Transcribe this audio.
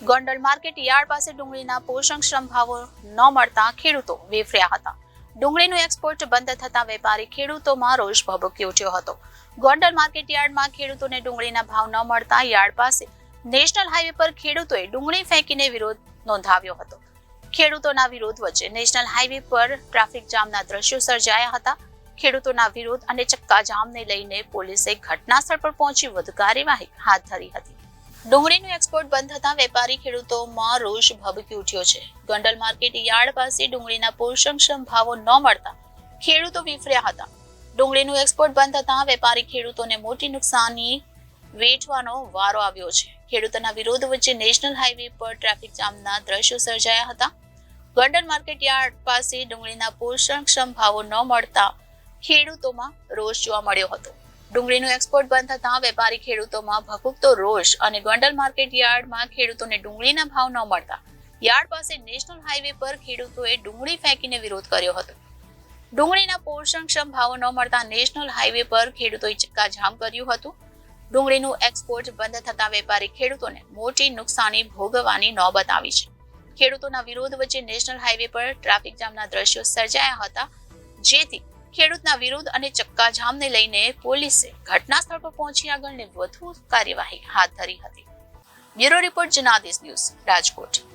Gondal market yard પાસે ડુંગળીના પોષણક્ષમ ભાવો ન મળતા ખેડૂતો વેફર્યા હતા. ડુંગળીનું એક્સપોર્ટ બંધ થતા વેપારી ખેડૂતોમાં રોષ ભભૂકી ઉઠ્યો હતો. ગોંડલ માર્કેટ યાર્ડમાં ખેડૂતોને ડુંગળીના ભાવ ન મળતા યાર્ડ પાસે નેશનલ હાઈવે પર ખેડૂતોએ ડુંગળી ફેંકીને વિરોધ નોંધાવ્યો હતો. ખેડૂતોના વિરોધ વચ્ચે નેશનલ હાઈવે પર ટ્રાફિક જામના દ્રશ્યો સર્જાયા હતા. ખેડૂતોના વિરોધ અને ચક્કાજામને લઈને પોલીસે ઘટના સ્થળ પર પહોંચી વધુ કાર્યવાહી હાથ ધરી હતી. ડુંગળીનું એક્સપોર્ટ બંધ થતા વેપારી ખેડૂતોમાં રોષ ભભૂકી ઉઠ્યો છે. ગોંડલ માર્કેટ યાર્ડ પાસે ડુંગળીના પોષણક્ષમ ભાવો ન મળતા ખેડૂતો વિફર્યા હતા. ડુંગળીનું એક્સપોર્ટ બંધ થતા વેપારી ખેડૂતોને મોટી નુકસાની વેઠવાનો વારો આવ્યો છે. ખેડૂતોના વિરોધ વચ્ચે નેશનલ હાઈવે પર ટ્રાફિક જામના દ્રશ્યો સર્જાયા હતા. ગોંડલ માર્કેટ યાર્ડ પાસે ડુંગળીના પોષણક્ષમ ભાવો ન મળતા ખેડૂતોમાં રોષ જોવા મળ્યો હતો. ડુંગળીનું એક્સપોર્ટ બંધ થતા વેપારી ખેડૂતોમાં ભભૂકતો રોષ અને ગોંડલ માર્કેટ યાર્ડમાં ખેડૂતોને ડુંગળીના ભાવ ન મળતા યાર્ડ પાસે નેશનલ હાઈવે પર ખેડૂતોએ ડુંગળી ફેંકીને વિરોધ કર્યો હતો. ડુંગળીના પોષણક્ષમ ભાવો ન મળતા નેશનલ હાઈવે પર ખેડૂતોએ ચક્કાજામ કર્યું હતું. ડુંગળીનું એક્સપોર્ટ બંધ થતા વેપારી ખેડૂતોને મોટી નુકસાની ભોગવવાની નોબત આવી છે. ખેડૂતોના વિરોધ વચ્ચે નેશનલ હાઈવે પર ટ્રાફિક જામના દ્રશ્યો સર્જાયા હતા, જેથી ખેડૂતના વિરોધ અને ચક્કાજામને લઈને પોલીસે ઘટના સ્થળ પર પહોંચી આગળની વધુ કાર્યવાહી હાથ ધરી હતી. Bureau report Janadesh news, Rajkot.